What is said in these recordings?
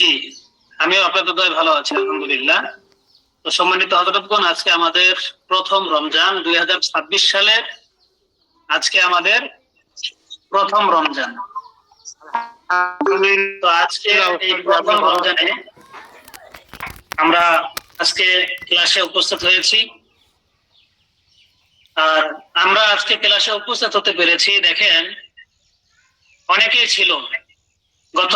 জি, আমিও আপনাদের দয় ভালো আছি, আলহামদুলিল্লাহ। তো সম্মানিত হযরতগণ, আজকে আমাদের প্রথম রমজান 2026 সালের, আজকে আমাদের প্রথম রমজান। তো আজকে এই প্রথম রমজানে আমরা আজকে ক্লাসে উপস্থিত হয়েছি। আর আমরা আজকে ক্লাসে উপস্থিত হতে পেরেছি, দেখেন অনেকেই ছিল, গত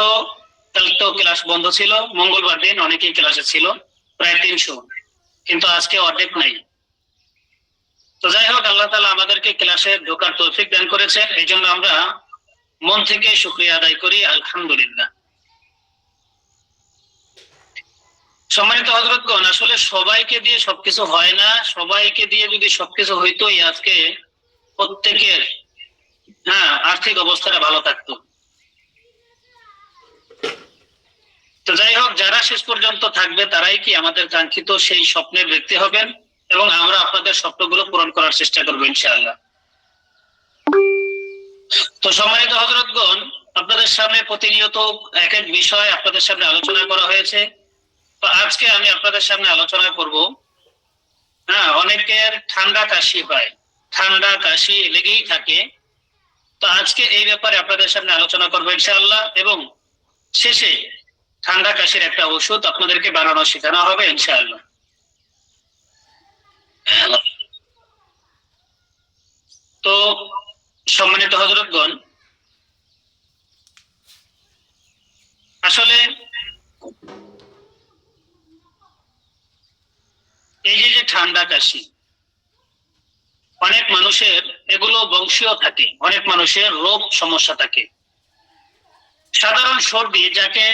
কাল তো ক্লাস বন্ধ ছিল, মঙ্গলবার দিন অনেকেই ক্লাসে ছিল, প্রায় 300, কিন্তু আজকে অর্ধেক নাই। তো যাই হোক, আল্লাহ তাআলা আমাদেরকে ক্লাসে ঢোকার তৌফিক দান করেছেন, এই জন্য আমরা মন থেকে শুকরিয়া আদায় করি, আলহামদুলিল্লাহ। সম্মানিত হযরতগণ, আসলে সবাইকে দিয়ে সবকিছু হয় না। সবাইকে দিয়ে যদি সবকিছু হইতো, আজকে প্রত্যেকের আর্থিক অবস্থাটা ভালো থাকতো। তো যাই হোক, যারা শেষ পর্যন্ত থাকবে তারাই কি আমাদের কাঙ্ক্ষিত সেই স্বপ্নের ব্যক্তি হবেন, এবং আমরা আপনাদের স্বপ্নগুলো পূরণ করার চেষ্টা করবো ইনশাআল্লাহ। তো সম্মানিত হযরতগণ, আপনাদের সামনে প্রতিনিয়ত এক এক বিষয় আপনাদের সামনে আলোচনা করা হয়েছে। তো আজকে আমি আপনাদের সামনে আলোচনা করব, অনেকের ঠান্ডা কাশি হয়, ঠান্ডা কাশি লেগেই থাকে। তো আজকে এই ব্যাপারে আপনাদের সামনে আলোচনা করবো ইনশাআল্লাহ, এবং শেষে ঠান্ডা কাশির একটা ওষুধ আপনাদেরকে বানানো শেখানো হবে ইনশাআল্লাহ। তো সম্মানিত হযরতগণ, আসলে এই যে ঠান্ডা কাশি, অনেক মানুষের এগুলো বংশীয় থাকে, অনেক মানুষের রোগ সমস্যা থাকে। সাধারণ সর্দি, যাকে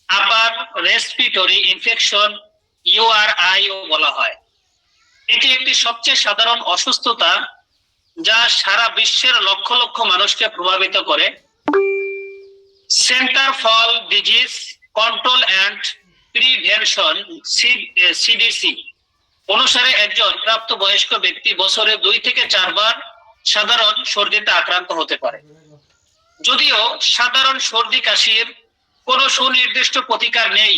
আপার রেসপিরেটরি ইনফেকশন URI বলা হয়, এটি একটি সবচেয়ে সাধারণ অসুস্থতা যা সারা বিশ্বের লক্ষ লক্ষ মানুষকে প্রভাবিত করে। Centre for disease control and prevention CDC অনুসারে একজন প্রাপ্তবয়স্ক ব্যক্তি বছরে 2 থেকে 4 বার সাধারণ সর্দিতে আক্রান্ত হতে পারে। যদিও সাধারণ সর্দি কাশির কোনো সুনির্দিষ্ট প্রতিকার নেই,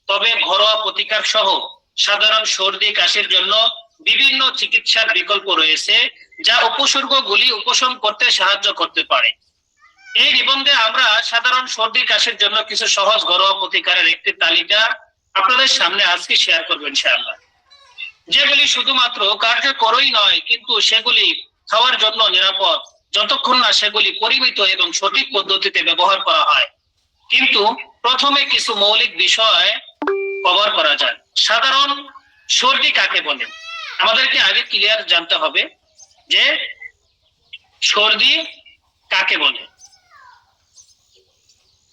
তবে ঘরোয়া প্রতিকার সহ সাধারণ সর্দি কাশির জন্য বিভিন্ন চিকিৎসার বিকল্প রয়েছে, যা উপসর্গগুলি উপশম করতে সাহায্য করতে পারে। এই নিবন্ধে আমরা সাধারণ সর্দি কাশির জন্য কিছু সহজ ঘরোয়া প্রতিকারের একটি তালিকা আপনাদের সামনে আজকে শেয়ার করব ইনশাআল্লাহ, যেগুলি শুধুমাত্র কার্যকরই নয়, কিন্তু সেগুলি খাওয়ার জন্য নিরাপদ, যতক্ষণ না সেগুলি পরিমিত এবং সঠিক পদ্ধতিতে ব্যবহার করা হয়। কিন্তু প্রথমে কিছু মৌলিক বিষয় কভার করা যায়। সাধারণ সর্দি কাকে বলে? আমাদেরকে আগে ক্লিয়ার জানতে হবে যে সর্দি কাকে বলে।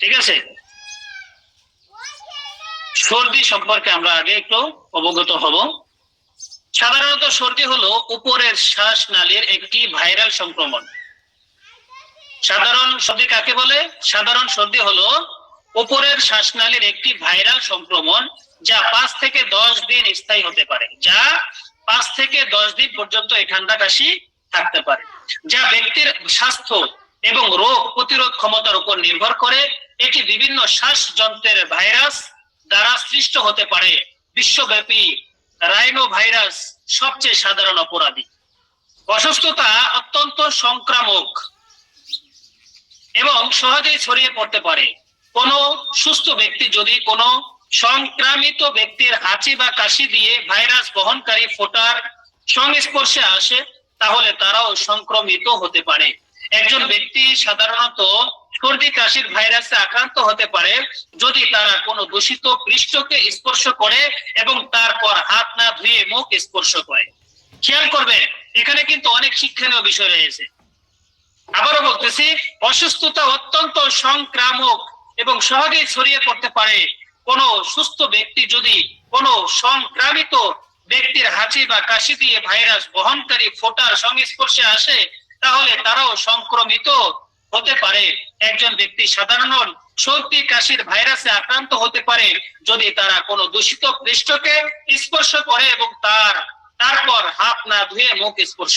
ঠিক আছে, সর্দি সম্পর্কে আমরা আগে একটু অবগত হব। সাধারণত সর্দি হলো উপরের শ্বাসনালীর একটি ভাইরাল সংক্রমণ। সাধারণ সর্দি কাকে বলে? সাধারণ সর্দি হলো উপরের শ্বাসনালীর একটি ভাইরাল সংক্রমণ, যা 5 থেকে 10 দিন স্থায়ী হতে পারে, যা 5 থেকে 10 দিন পর্যন্ত এই ঠান্ডা কাশি থাকতে পারে, যা ব্যক্তির স্বাস্থ্য এবং রোগ প্রতিরোধ ক্ষমতার উপর নির্ভর করে। এটি বিভিন্ন শ্বাসযন্ত্রের ভাইরাস দ্বারা সৃষ্ট হতে পারে। বিশ্বব্যাপী রাইনো ভাইরাস সবচেয়ে সাধারণ অপরাধী। অসুস্থতা অত্যন্ত সংক্রামক এবং সহজেই ছড়িয়ে পড়তে পারে। কোনো সুস্থ ব্যক্তি যদি কোনো সংক্রামিত ব্যক্তির হাঁচি বা কাশি দিয়ে ভাইরাস বহনকারী ফোঁটার সংস্পর্শে আসে, তাহলে তারাও সংক্রমিত হতে পারে। একজন ব্যক্তি সাধারণত সর্দি কাশির ভাইরাসে আক্রান্ত হতে পারে যদি তারা কোনো দূষিত পৃষ্ঠকে স্পর্শ করে এবং তারপর হাত না ধুয়ে মুখ স্পর্শ করে। খেয়াল করবে, এখানে কিন্তু অনেক শিক্ষণীয় বিষয় রয়েছে। আবারও বলতেছি, অসুস্থতা অত্যন্ত সংক্রামক এবং সহজেই ছড়িয়ে পড়তে পারে। কোনো সুস্থ ব্যক্তি যদি কোনো সংক্রামিত ব্যক্তির হাঁচি বা কাশি দিয়ে ভাইরাস বহনকারী ফোঁটার সংস্পর্শে আসে, তাহলে তারাও সংক্রমিত হতে পারে। একজন ব্যক্তি সাধারণ সর্দি কাশির ভাইরাসে আক্রান্ত হতে পারে যদি তারা কোনো দূষিত পৃষ্ঠকে স্পর্শ করে এবং তারপর হাত না ধুয়ে মুখ স্পর্শ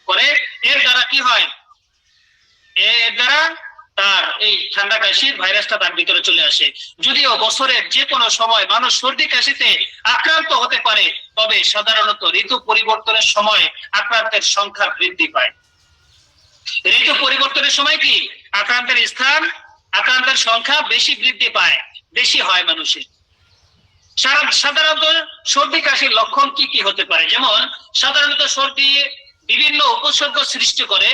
করে। এর দ্বারা কি হয়? এর দ্বারা তার এই ঠান্ডা কাশির ভাইরাসটা তার ভিতরে চলে আসে। যদিও বছরের যে কোনো সময় মানুষ সর্দি কাশিতে আক্রান্ত হতে পারে, তবে সাধারণত ঋতু পরিবর্তনের সময় আক্রান্তের সংখ্যা বৃদ্ধি পায়। ঋতু পরিবর্তনের সময় কি আক্রান্তের সংখ্যা বেশি বৃদ্ধি পায়, বেশি হয় মানুষের। সাধারণত সর্দি কাশির লক্ষণ কি কি হতে পারে? যেমন সাধারণত সর্দি বিভিন্ন উপসর্গ সৃষ্টি করে,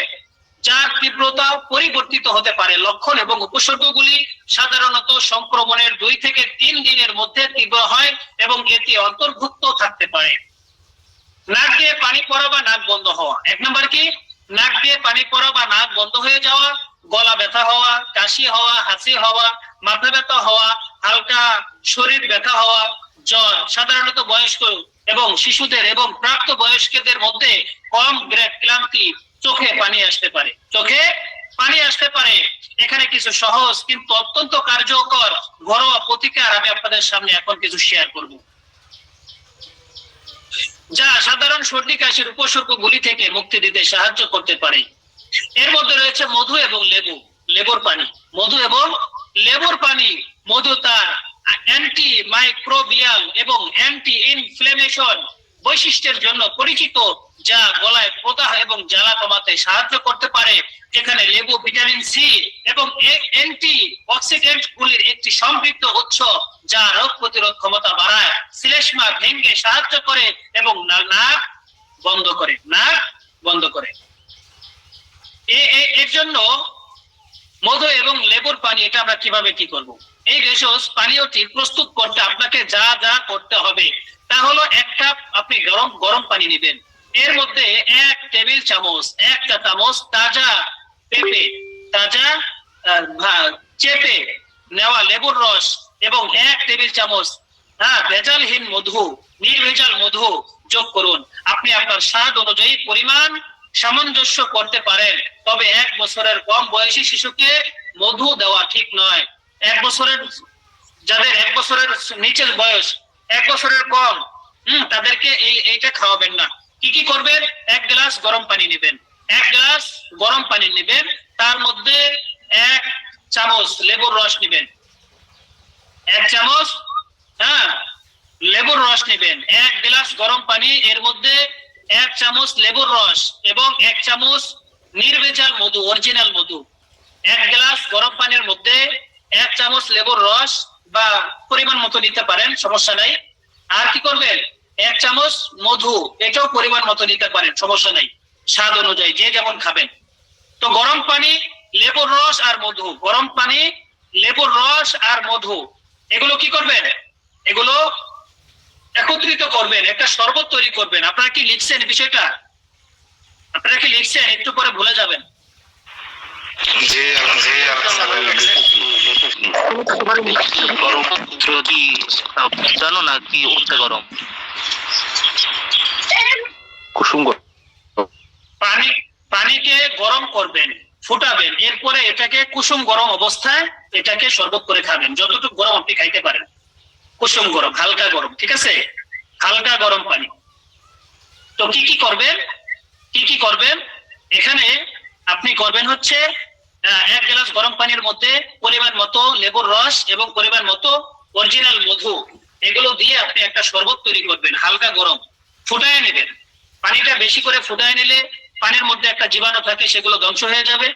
যার তীব্রতা পরিবর্তিত হতে পারে। লক্ষণ এবং উপসর্গগুলি সাধারণত সংক্রমণের 2 থেকে 3 দিনের মধ্যে তীব্র হয় এবং এতে অন্তর্ভুক্ত থাকতে পারে নাক দিয়ে পানি পড়া বা নাক বন্ধ হওয়া। 1 নম্বর কি? নাক দিয়ে পানি পড়া বা নাক বন্ধ হয়ে যাওয়া, গলা ব্যথা হওয়া, কাশি হওয়া, হাঁচি হওয়া, মাথা ব্যথা হওয়া, হালকা শরীর ব্যথা হওয়া, জ্বর। সাধারণত বয়স্ক এবং শিশুদের এবং প্রাপ্ত বয়স্কদের মধ্যে কম গ্রেড ক্লান্তি, চোখে পানি আসতে পারে। এখানে কিছু সহজ কিন্তু অত্যন্ত কার্যকর ঘরোয়া প্রতিকার আমি আপনাদের সামনে এখন কিছু শেয়ার করব, যা সাধারণ সর্দি কাশির উপসর্গগুলি থেকে মুক্তি দিতে সাহায্য করতে পারে। এর মধ্যে রয়েছে মধু এবং লেবুর পানি। মধু এবং লেবুর পানি। মধু তার অ্যান্টি মাইক্রোবিয়াল এবং অ্যান্টি ইনফ্লেমেশন বৈশিষ্ট্যের জন্য পরিচিত, যা গলায় প্রদাহ এবং জ্বালা কমাতে সাহায্য করতে পারে। যেখানে লেবু ভিটামিন সি এবং অ্যান্টি অক্সিডেন্ট গুলির একটি সমৃদ্ধ উৎস, যা রোগ প্রতিরোধ ক্ষমতা বাড়ায়, শ্লেষ্মা ভেঙে সাহায্য করে এবং নাক বন্ধ করে। এর জন্য মধু এবং লেবুর পানি, এটা আমরা কিভাবে কি করব? এই ভেষজ পানীয়টি প্রস্তুত করতে আপনাকে যা যা করতে হবে তা হলো 1 কাপ আপনি গরম পানি নেবেন। এর মধ্যে 1 টেবিল চামচ, 1 চা চামচ তাজা চেপে নেওয়া লেবুর রস এবং 1 টেবিল চামচ ভেজালহীন নির্ভেজাল মধু যোগ করুন। আপনি আপনার স্বাদ অনুযায়ী পরিমাণ সামঞ্জস্য করতে পারেন, তবে 1 বছরের কম বয়সী শিশুকে মধু দেওয়া ঠিক নয়। যাদের 1 বছরের নিচের বয়স, 1 বছরের কম, তাদেরকে এইটা খাওয়াবেন না। কি করবেন? 1 গ্লাস গরম পানি নেবেন। 1 গ্লাস গরম পানি নেবেন, তার মধ্যে 1 চামচ লেবুর রস নেবেন। 1 চামচ লেবুর রস নেবেন। 1 গ্লাস গরম পানি, এর মধ্যে 1 চামচ লেবুর রস এবং 1 চামচ নির্ভেজাল মধু, অরিজিনাল মধু। 1 গ্লাস গরম পানির মধ্যে 1 চামচ লেবুর রস বা পরিমাণ মতো নিতে পারেন, সমস্যা নাই। আর কি করবেন? 1 চামচ মধু, এটাও পরিমাণ মতো নিতে পারেন, সমস্যা নাই, স্বাদ অনুযায়ী যে যেমন খাবেন। তো গরম পানি, লেবুর রস আর মধু, গরম পানি, লেবুর রস আর মধু, এগুলো কি করবেন? এগুলো একত্রিত করবেন, একটা শরবত তৈরি করবেন। আপনারা কি লিখছেন বিষয়টা? একটু পরে ভুলে যাবেন। জানো না কি উঠতে গরম কুসুম পানিকে গরম করবেন, ফুটাবেন, এরপরে এটাকে কুসুম গরম অবস্থায় এটাকে শরবত করে খাবেন, যতটুকু গরম আপনি খাইতে পারেন। কুসুম গরম, হালকা গরম, ঠিক আছে? হালকা গরম পানি। তো কি করবেন? এখানে আপনি করবেন হচ্ছে 1 গ্লাস গরম পানির মধ্যে পরিমাণ মতো লেবুর রস এবং পরিমাণ মতো অরিজিনাল মধু, এগুলো দিয়ে আপনি একটা শরবত তৈরি করবেন, হালকা গরম, ফুটায় নেবেন। পানিটা বেশি করে ফুটায় নিলে পানির মধ্যে একটা জীবাণু থাকে, সেগুলো ধ্বংস হয়ে যাবে।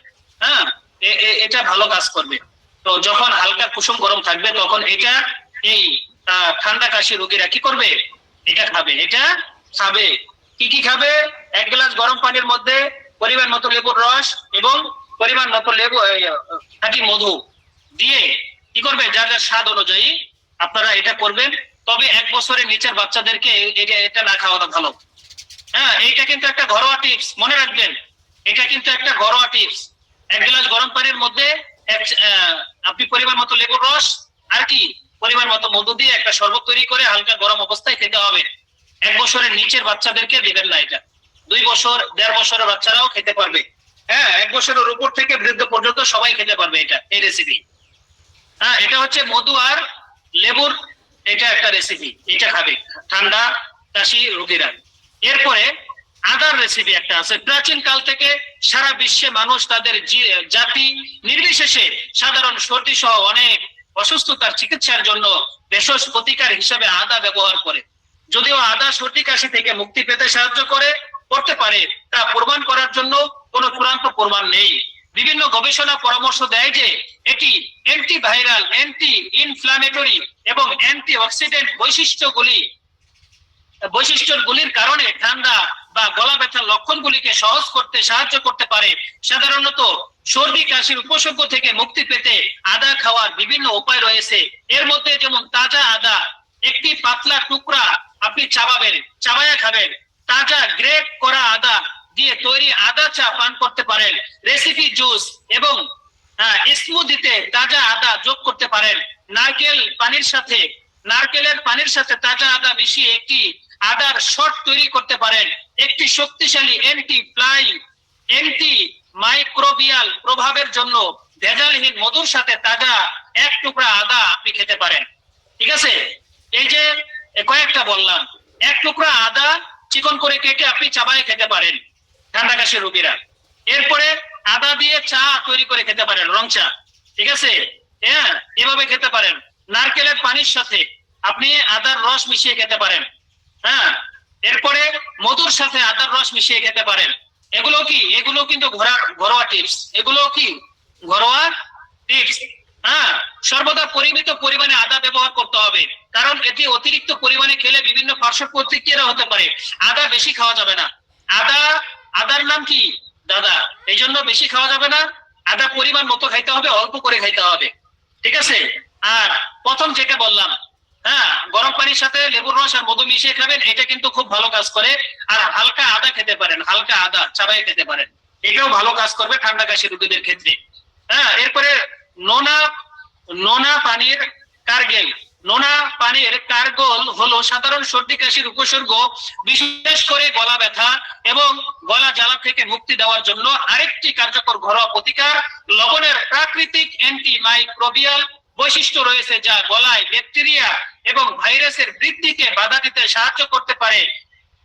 এটা ভালো কাজ করবে। তো যখন হালকা কুসুম গরম থাকবে, তখন এটা এই ঠান্ডা কাশি রোগীরা কি করবে? এটা খাবে। কি খাবে? 1 গ্লাস গরম পানির মধ্যে পরিমাণ মতো লেবুর রস এবং পরিমাণ মতো খাঁটি মধু দিয়ে কি করবে? যার যার স্বাদ অনুযায়ী আপনারা এটা করবেন। তবে 1 বছরের নিচের বাচ্চাদেরকে এটা না খাওয়ানো ভালো। এইটা কিন্তু একটা ঘরোয়া টিপস, মনে রাখবেন। এটা কিন্তু একটা ঘরোয়া টিপস। 1 গ্লাস গরম পানির মধ্যে আপনি পরিমাণ মতো লেবুর রস আর কি পরিমাণ মতো মধু দিয়ে একটা শরবত তৈরি করে হালকা গরম অবস্থায় খেতে হবে। 1 বছরের নিচের বাচ্চাদেরকে দিবেন না এটা। 2 বছর 1.5 বছরের বাচ্চারাও খেতে পারবে। 1 বছরের উপর থেকে বৃদ্ধ পর্যন্ত সবাই খেতে পারবে এই রেসিপি। এটা হচ্ছে মধু আর লেবুর এটা একটা রেসিপি, এটা খাবে ঠান্ডা কাশি রোগীরা। এরপরে আদার রেসিপি একটা আছে, প্রাচীন কাল থেকে সারা বিশ্বে মানুষ তাদের জাতি নির্বিশেষে সাধারণ সর্দি সহ অনেক অসুস্থতার চিকিৎসার জন্য ভেষজ প্রতিকার হিসেবে আদা ব্যবহার করে। যদিও আদা সর্দি কাশি থেকে মুক্তি পেতে সাহায্য করতে পারে, তা প্রমাণ করার জন্য কোনো চূড়ান্ত প্রমাণ নেই। বিভিন্ন গবেষণা পরামর্শ দেয় যে এটি অ্যান্টিভাইরাল, অ্যান্টি ইনফ্ল্যামেটরি এবং অ্যান্টি অক্সিডেন্ট বৈশিষ্ট্যগুলির কারণে ঠান্ডা বা গলা ব্যথার লক্ষণগুলিকে সহজ করতে সাহায্য করতে পারে। সাধারণত সর্দি কাশির উপসর্গ থেকে মুক্তি পেতে আদা খাওয়ার বিভিন্ন উপায় রয়েছে। এর মধ্যে যেমন তাজা আদা একটি পাতলা টুকরা আপনি চাবায়া খাবেন। তাজা গ্রেট করা আদা দিয়ে তৈরি আদা চা পান করতে পারেন। রেসিপি জুস এবং স্মুদিতে তাজা আদা যোগ করতে পারেন। নারকেলের পানির সাথে তাজা আদা মিশিয়ে একটি আদার শট তৈরি করতে পারেন। একটি শক্তিশালী অ্যান্টি মাইক্রোবিয়াল প্রভাবের জন্য ভেজালহীন মধুর সাথে তাজা এক টুকরা আদা আপনি খেতে পারেন। ঠিক আছে, এই যে কয়েকটা বললাম, এক টুকরা আদা চিকন করে কেটে আপনি চাবায়ে খেতে পারেন ঠান্ডা কাশির রোগীরা। এরপরে আদা দিয়ে চা তৈরি করে খেতে পারেন, রং চা। ঠিক আছে, হ্যাঁ, এভাবে খেতে পারেন। নারকেলের পানির সাথে আপনি আদার রস মিশিয়ে খেতে পারেন। হ্যাঁ, এরপরে মধুর সাথে আদার রস মিশিয়ে খেতে পারেন। এগুলো কিন্তু ঘরোয়া টিপস। এগুলো কি ঘরোয়া টিপস? হ্যাঁ, সর্বদা পরিমিত পরিমাণে আদা ব্যবহার করতে হবে, কারণ এটি অতিরিক্ত পরিমাণে খেলে বিভিন্ন পার্শ্ব প্রতিক্রিয়া হতে পারে। আদা বেশি খাওয়া যাবে না। আদার নাম কি? দাদা। এই জন্য বেশি খাওয়া যাবে না। আদা পরিমাণ মতো খাইতে হবে, অল্প করে খাইতে হবে। ঠিক আছে। আর প্রথম যেটা বললাম, হ্যাঁ, গরম পানির সাথে লেবুর রস আর মধু মিশিয়ে খাবেন, এটা কিন্তু খুব ভালো কাজ করে। আর হালকা আদা খেতে পারেন, হালকা আদা চাবাই খেতে পারেন, এটাও ভালো কাজ করবে ঠান্ডা কাশি রোগীদের ক্ষেত্রে। হ্যাঁ, এরপরে নোনা পানির কার্গল হলো সাধারণ সর্দি কাশির উপসর্গ, বিশেষ করে গলা ব্যথা এবং গলা জ্বালা থেকে মুক্তি দেওয়ার জন্য আরেকটি কার্যকর ঘরোয়া প্রতিকার। লবণের প্রাকৃতিক অ্যান্টি মাইক্রোবিয়াল বৈশিষ্ট্য রয়েছে, যা গলায় ব্যাকটেরিয়া এবং ভাইরাসের বৃদ্ধিকে বাধা দিতে সাহায্য করতে পারে।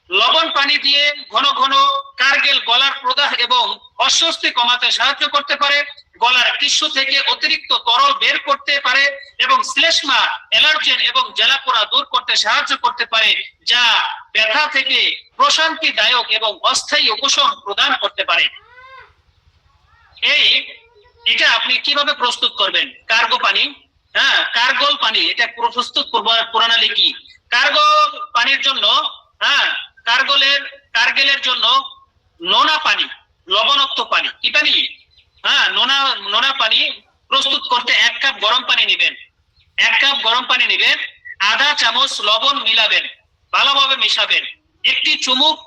লবণ পানি দিয়ে ঘন ঘন কার্গেল গলার প্রদাহ এবং অস্বস্তি কমাতে সাহায্য করতে পারে। গলার টিস্যু থেকে অতিরিক্ত তরল বের করতে পারে এবং শ্লেষ্মা, অ্যালার্জেন এবং জ্বালাপোড়া দূর করতে সাহায্য করতে পারে, যা ব্যথা থেকে প্রশান্তিদায়ক এবং অস্থায়ী উপশম প্রদান করতে পারে। এটা আপনি কিভাবে প্রস্তুত করবেন? কার্গো পানি, হ্যাঁ, কার্গল পানি, এটা প্রস্তুত প্রণালী কি? কার্গল পানির জন্য, হ্যাঁ, কার্গেলের জন্য নোনা পানি, লবণাক্ত পানি, কি পানি? হ্যাঁ, নোনা পানি প্রস্তুত করতে 1 কাপ গরম পানি নেবেন। 1 কাপ গরম পানি নেবেন, আধা চামচ লবণ মিলাবেন, ভালোভাবে মিশাবেন, একটি চুমুক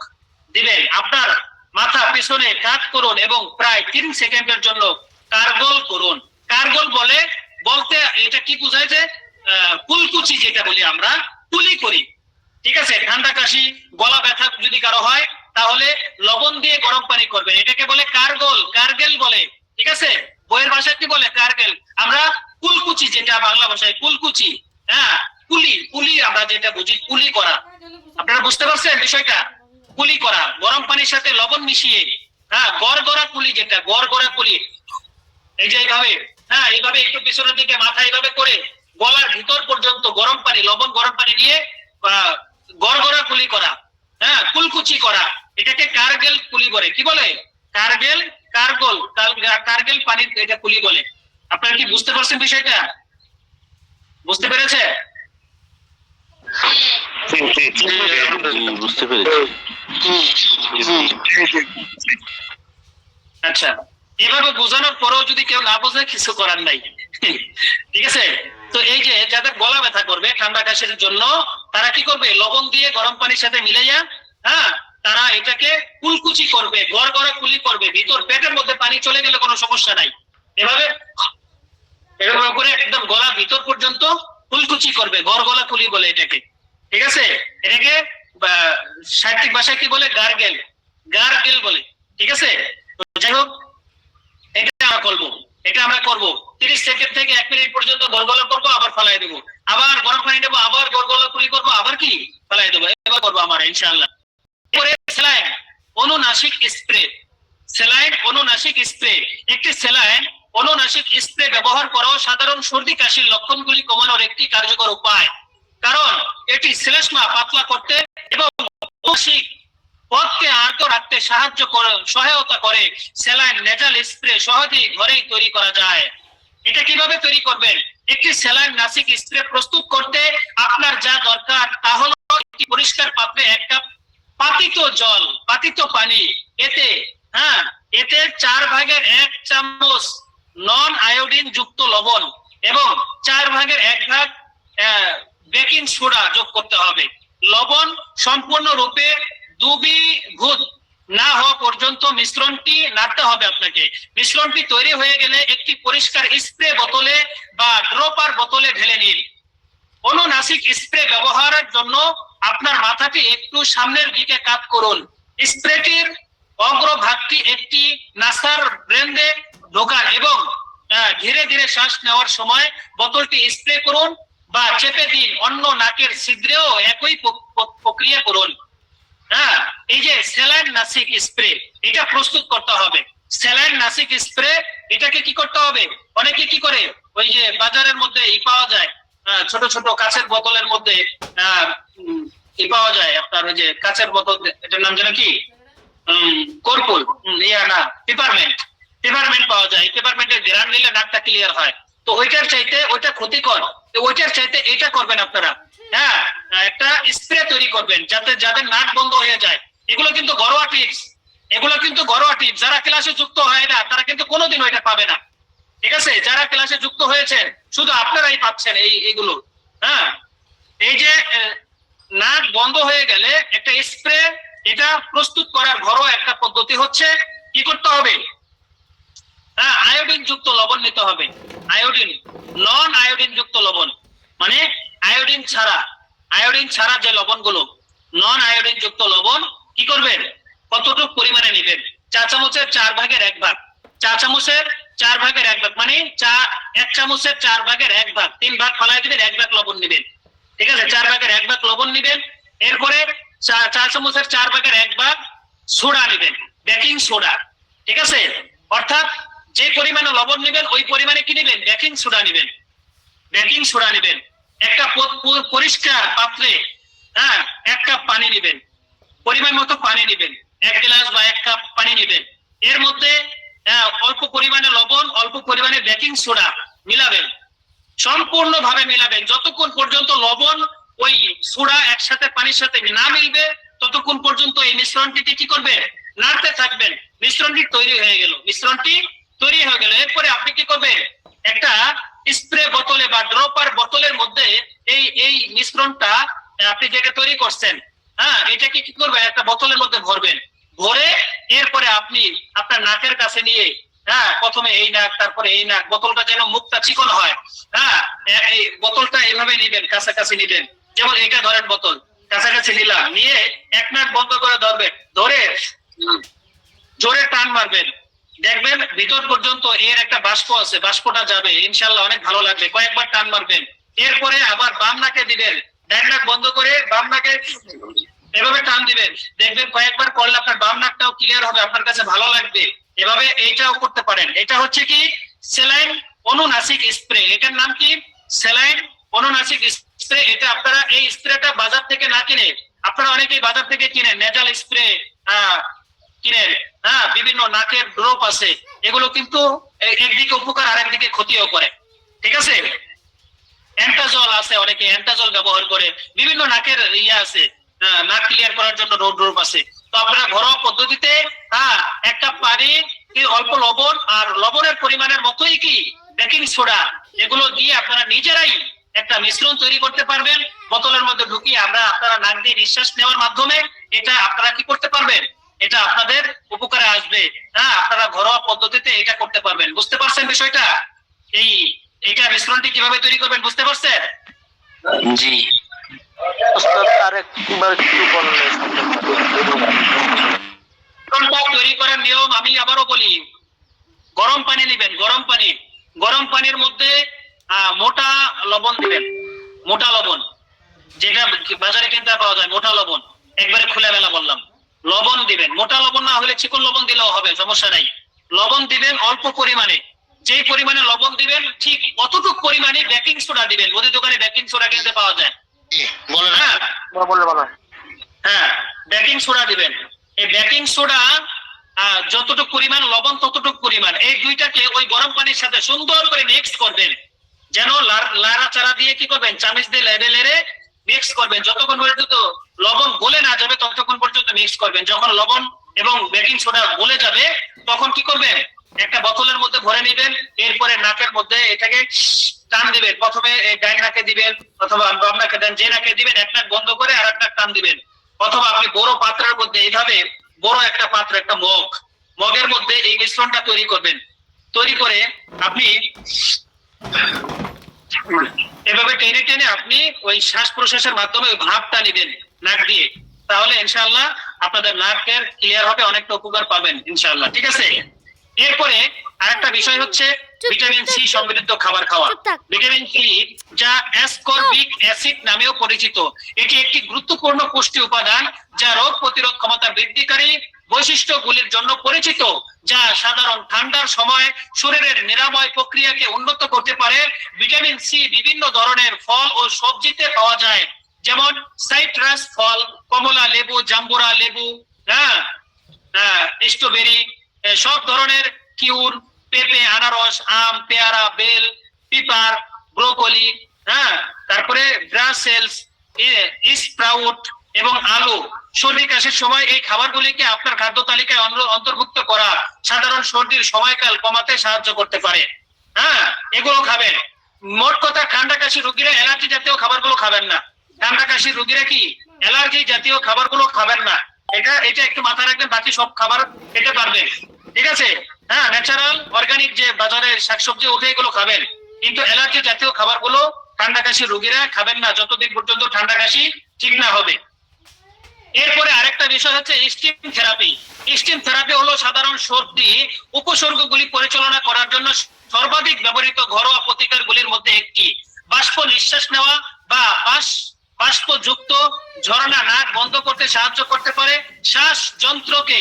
দিবেন, আপনার মাথা পেছনে কাত করুন এবং প্রায় 3 সেকেন্ডের জন্য কার্গল করুন। কার্গল বলতে এটা কি বোঝায়? যে কুলকুচি যেটা বলি আমরা, কুলি করি। ঠিক আছে, ঠান্ডা কাশি গলা ব্যথা যদি কারো হয় তাহলে লবণ দিয়ে গরম পানি করবেন, এটাকে বলে কার্গেল বলে। ঠিক আছে, বইয়ের ভাষায় কি বলে? কার্গেল। আমরা কুলকুচি, যেটা বাংলা ভাষায় কুলকুচি, হ্যাঁ, কুলি আমরা যেটা বুঝি, কুলি করা। আপনারা বুঝতে পারছেন বিষয়টা? কুলি করা, গরম পানির সাথে লবণ মিশিয়ে, হ্যাঁ, গড়গড়া কুলি, যেটা গড়গড়া কুলি, এই যে এইভাবে, হ্যাঁ, এইভাবে একটু পিছনের দিকে মাথা এইভাবে করে গলার ভিতর পর্যন্ত গরম পানি, লবণ গরম পানি নিয়ে গড়গড়া কুলি করা, হ্যাঁ, কুলকুচি করা, এটাকে কার্গেল কুলি বলে। কি বলে? কার্গেল পানির এটা কুলি বলে। আপনারা কি বুঝতে পারছেন বিষয়টা? বুঝতে পেরেছে? বুঝতে পেরেছি। আচ্ছা, এভাবে বোঝানোর পরেও যদি কেউ না বোঝে, কিছু করার নাই। ঠিক আছে, তো এই যে যাদের গলা ব্যথা করবে ঠান্ডা কাশির জন্য, তারা কি করবে? লবণ দিয়ে গরম পানির সাথে মিলাইয়া, হ্যাঁ, তারা এটাকে কুলকুচি করবে, গড়গড়া কুলি করবে। ভিতর পেটের মধ্যে পানি চলে গেলে কোনো সমস্যা নাই। এভাবে করে একদম গলা ভিতর পর্যন্ত কুলকুচি করবে, গড়গড়া কুলি বলে এটাকে। ঠিক আছে, এটাকে সাহিত্যিক ভাষায় কি বলে? গার্গেল বলে। ঠিক আছে, যাই হোক, এটা আমরা করবো 30 সেকেন্ড থেকে 1 মিনিট পর্যন্ত গড়গড়া করবো, আবার ফালাই দেবো, আবার গরম পানি দেবো, আবার গড়গড়া কুলি করবো, আবার কি ফালাই দেবো, এবার করবো আমরা ইনশাআল্লাহ। এরপরে স্যালাইন, অনুনাসিক স্প্রে, স্যালাইন অনুনাসিক স্প্রে। একটি স্যালাইন অনুনাসিক স্প্রে ব্যবহার করাও সাধারণ সর্দি কাশির লক্ষণগুলি কমানোর একটি কার্যকর উপায়, কারণ এটি শ্লেষ্মা পাতলা করতে এবং অনুনাসিক পথকে আর্দ্র রাখতে সহায়তা করে। স্যালাইন নেজাল স্প্রে সহজেই ঘরেই তৈরি করা যায়। এটা কিভাবে তৈরি করবেন? একটি স্যালাইন নাসিক স্প্রে প্রস্তুত করতে আপনার যা দরকার তা হলো একটি পরিষ্কার পাত্রে 1 কাপ পাতিত পানি, এতে 4/1 চামচ নন আয়োডিন যুক্ত লবণ এবং 4/1 বেকিং সোডা যোগ করতে হবে। লবণ সম্পূর্ণরূপে দ্রবীভূত না হওয়া পর্যন্ত মিশ্রণটি নাড়তে হবে আপনাকে। মিশ্রণটি তৈরি হয়ে গেলে একটি পরিষ্কার স্প্রে বোতলে বা ড্রপার বোতলে ঢেলে নিন। অনুনাসিক স্প্রে ব্যবহারের জন্য আপনার মাথাটি একটু সামনের দিকে কাত করুন। স্প্রেটির অগ্রভাগটি একটি নাসার ব্রেন্ডে ঢোকান এবং ধীরে ধীরে শ্বাস নেওয়ার সময় বোতলটি স্প্রে করুন বা চেপে দিন। অন্য নাকের ছিদ্রেও একই প্রক্রিয়া করুন। এই যে স্যালাইন নাসিক স্প্রে, এটা প্রস্তুত করতে হবে। স্যালাইন নাসিক স্প্রে এটাকে কি করতে হবে? অনেকে কি করে, ওই যে বাজারের মধ্যে পাওয়া যায় ছোট ছোট কাঁচের বোতলের মধ্যে পাওয়া যায় আপনার ওই যে কাঁচের বোতল, এটার নাম যেন কি, কর্পূর, পেপারমেন্ট পাওয়া যায়। পেপারমেন্টের গ্রান নিলে নাকটা ক্লিয়ার হয়। তো ওইটার চাইতে ওইটা ক্ষতিকর, ওইটার চাইতে এটা করবেন আপনারা। একটা স্প্রে তৈরি করবেন যাদের নাক বন্ধ হয়ে যায়। এগুলো কিন্তু ঘরোয়া টিপস, যারা ক্লাসে যুক্ত হয় না তারা কিন্তু কোনোদিন ওইটা পাবে না। ঠিক আছে, যারা ক্লাসে যুক্ত হয়েছেন শুধু আপনারাই পাচ্ছেন এইগুলো। এই যে নাক বন্ধ হয়ে গেলে একটা স্প্রে, এটা প্রস্তুত করার ঘরোয়া একটা পদ্ধতি হচ্ছে কি করতে হবে? আয়োডিন যুক্ত লবণ নিতে হবে। আয়োডিন, নন আয়োডিন যুক্ত লবণ, মানে আয়োডিন ছাড়া যে লবণগুলো, নন আয়োডিন যুক্ত লবণ কি করবেন? কতটুকু পরিমাণে নেবেন? 4 চামচের 4/1 ভাগ। 4 চামচের 4/1 ভাগ মানে 1 চামচের 4/1 ভাগ, 3 ভাগ ফলাই দিবেন, 1 ভাগ লবণ নেবেন। ঠিক আছে, 4/1 ভাগ লবণ নেবেন। এরপরে 4 চামচের 4/1 ভাগ সোডা নেবেন, বেকিং সোডা। ঠিক আছে, অর্থাৎ যে পরিমাণে লবণ নেবেন ওই পরিমাণে কি নেবেন? বেকিং সোডা নেবেন। একটা পরিষ্কার পাত্রে 1 কাপ পানি নেবেন, পরিমাণ মতো পানি নেবেন, 1 গ্লাস বা 1 কাপ পানি নেবেন। এর মধ্যে অল্প পরিমাণে লবণ, অল্প পরিমাণে বেকিং সোডা মিলাবেন, সম্পূর্ণভাবে মিলাবেন। যতক্ষণ পর্যন্ত লবণ ওই সোডা একসাথে পানির সাথে না মিলবে ততক্ষণ পর্যন্ত এই মিশ্রণটিকে কি করবেন? নাড়তে থাকবেন। মিশ্রণটি তৈরি হয়ে গেল। এরপরে আপনি কি করবেন? একটা স্প্রে বোতলে বা ড্রপার বোতলের মধ্যে এই মিশ্রণটা আপনি যেটা তৈরি করছেন, এটাকে কি করবেন? একটা বোতলের মধ্যে ভরে এরপরে আপনি আপনার নাকের কাছে নিয়ে, প্রথমে এই নাক, তারপরে এই নাক, বোতলটা যেন মুখটা চিকন হয়। এই বোতলটা এইভাবে নিবেন, কাছাকাছি নিবেন। যেমন এটা ধরেন, বোতল কাছাকাছি নিলাম, নিয়ে 1 নাক বন্ধ করে ধরবেন, ধরে জোরে টান মারবেন। দেখবেন ভিতর পর্যন্ত এর একটা বাষ্প আছে, বাষ্পটা যাবে, ইনশাআল্লাহ অনেক ভালো লাগবে। কয়েকবার টান মারবেন। এরপরে আবার বাম নাকে দিবেন, ডান নাক বন্ধ করে বাম নাকে এভাবে টান দিবেন। দেখবেন কয়েকবার করলে আপনার বাম নাকটাও ক্লিয়ার হবে, আপনার কাছে ভালো লাগবে। এভাবে এইটাও করতে পারেন। এটা হচ্ছে কি? স্যালাইন অনুনাসিক স্প্রে। এটার নাম কি? স্যালাইন অনুনাসিক স্প্রে। এটা আপনারা এই স্প্রেটা বাজার থেকে না কিনে, আপনারা অনেকেই বাজার থেকে কিনেন, নেজাল স্প্রে কিনেন। বিভিন্ন নাকের ড্রপ আছে, এগুলো কিন্তু একদিকে উপকার আর একদিকে ক্ষতিও করে। ঠিক আছে, অ্যান্টাজল আছে, অনেকে অ্যান্টাজল ব্যবহার করে। বিভিন্ন নাকের আছে, নাক ক্লিয়ার করার জন্য ড্রপ আছে। তো আপনারা ঘরোয়া পদ্ধতিতে 1 কাপ পানি, অল্প লবণ, আর লবণের পরিমাণের মতোই কি বেকিং সোডা, এগুলো দিয়ে আপনারা নিজেরাই একটা মিশ্রণ তৈরি করতে পারবেন। বোতলের মধ্যে ঢুকিয়ে আপনারা নাক দিয়ে নিঃশ্বাস নেওয়ার মাধ্যমে এটা আপনারা কি করতে পারবেন? এটা আপনাদের উপকারে আসবে। আপনারা ঘরোয়া পদ্ধতিতে এটা করতে পারবেন। বুঝতে পারছেন বিষয়টা? এইটা মিশ্রণটি কিভাবে তৈরি করবেন বুঝতে পারছেন? জি ওস্তাদ, আরেকবার একটু বললে। তৈরি করার নিয়ম আমি আবারও বলি। গরম পানি নেবেন, গরম পানির মধ্যে মোটা লবণ দিবেন, মোটা লবণ, যেটা বাজারে কিনতে পাওয়া যায়, মোটা লবণ, একবারে খোলামেলা বললাম। লবণ দিবেন, মোটা লবণ না হলে চিকন লবণ দিলেও হবে, সমস্যা নাই। লবণ দিবেন অল্প পরিমাণে, যেই পরিমাণে লবণ দিবেন ঠিক অতটুকু পরিমাণে বেকিং সোডা দিবেন। মুদি দোকানে বেকিং সোডা কিনতে পাওয়া যায়। হ্যাঁ হ্যাঁ, বেকিং সোডা দিবেন। এই বেকিং সোডা যতটুকু পরিমাণ, লবণ ততটুকু পরিমাণ, এই দুইটাকে ওই গরম পানির সাথে সুন্দর করে মিক্স করবেন। যেন লাড়াচাড়া দিয়ে কি করবেন, চামচ দিয়ে লেড়ে লেড়ে মিক্স করবেন, যতক্ষণ পর্যন্ত লবণ গলে না যাবে ততক্ষণ পর্যন্ত মিক্স করবেন। যখন লবণ এবং বেকিং সোডা গলে যাবে তখন কি করবেন, একটা বোতলের মধ্যে ভরে নেবেন। এরপরে নাকের মধ্যে এটাকে টান দিবেন। প্রথমে ডাইন নাকে দিবেন অথবা বাম নাকে দেন, যে নাকে দিবেন এক নাক বন্ধ করে আর এক নাক টান দিবেন। অথবা আপনি বড় পাত্রের মধ্যে এইভাবে বড় একটা পাত্র, একটা মগের মধ্যে এই মিশ্রণটা তৈরি করবেন। তৈরি করে আপনি এভাবে টেনে টেনে আপনি ওই শ্বাস প্রশ্বাসের মাধ্যমে ওই ভাবটা নেবেন নাক দিয়ে, তাহলে ইনশাআল্লাহ আপনাদের নাকের ক্লিয়ার হবে, অনেকটা উপকার পাবেন ইনশাআল্লাহ। ঠিক আছে। এরপরে আরেকটা বিষয় হচ্ছে ভিটামিন সি সমৃদ্ধ খাবার খাওয়া। ভিটামিন সি, যা অ্যাসকর্বিক অ্যাসিড নামেও পরিচিত, এটি একটি গুরুত্বপূর্ণ পুষ্টি উপাদান যা রোগ প্রতিরোধ ক্ষমতা বৃদ্ধিকারী বৈশিষ্ট্যগুলির জন্য পরিচিত, যা সাধারণ ঠান্ডার সময় শরীরের নিরাময় প্রক্রিয়াকে উন্নত করতে পারে। ভিটামিন সি বিভিন্ন ধরনের ফল ও সবজিতে পাওয়া যায়, যেমন সাইট্রাস ফল, কমলা লেবু, জাম্বুরা লেবু, স্ট্রবেরি, সব ধরনের কিউর, পেঁপে, আনারস, আম, পেয়ারা, বেল, পিপার, ব্রোকলি, তারপরে ব্রাসেলস স্প্রাউট এবং আলু। সর্দি কাশির সময় এই খাবারগুলিকে আপনার খাদ্য তালিকায় অন্তর্ভুক্ত করা সাধারণ সর্দির সময়কাল কমাতে সাহায্য করতে পারে। এগুলো খাবেন। মোট কথা, ঠান্ডা কাশি রোগীরা অ্যালার্জি জাতীয় খাবারগুলো খাবেন না। ঠান্ডা কাশির রোগীরা কি অ্যালার্জি জাতীয় খাবারগুলো খাবেন না, এটা একটু মাথায় রাখবেন। বাকি সব খাবার খেতে পারবেন, ঠিক আছে। ন্যাচারাল অর্গানিক যে বাজারে শাকসবজি ওঠে এগুলো খাবেন, কিন্তু অ্যালার্জি জাতীয় খাবারগুলো ঠান্ডা কাশি রোগীরা খাবেন না যতদিন পর্যন্ত ঠান্ডা কাশি ঠিক না হবে। এরপরে আরেকটা বিষয় হচ্ছে স্টিম থেরাপি। স্টিম থেরাপি হলো সাধারণ সর্দি উপসর্গগুলি পরিচালনা করার জন্য সর্বাধিক ব্যবহৃত ঘরোয়া প্রতিকারগুলির মধ্যে একটি। বাষ্প নিঃশ্বাস নেওয়া বা বাষ্পযুক্ত ঝরনা নাক বন্ধ করতে সাহায্য করতে পারে, শ্বাস যন্ত্রকে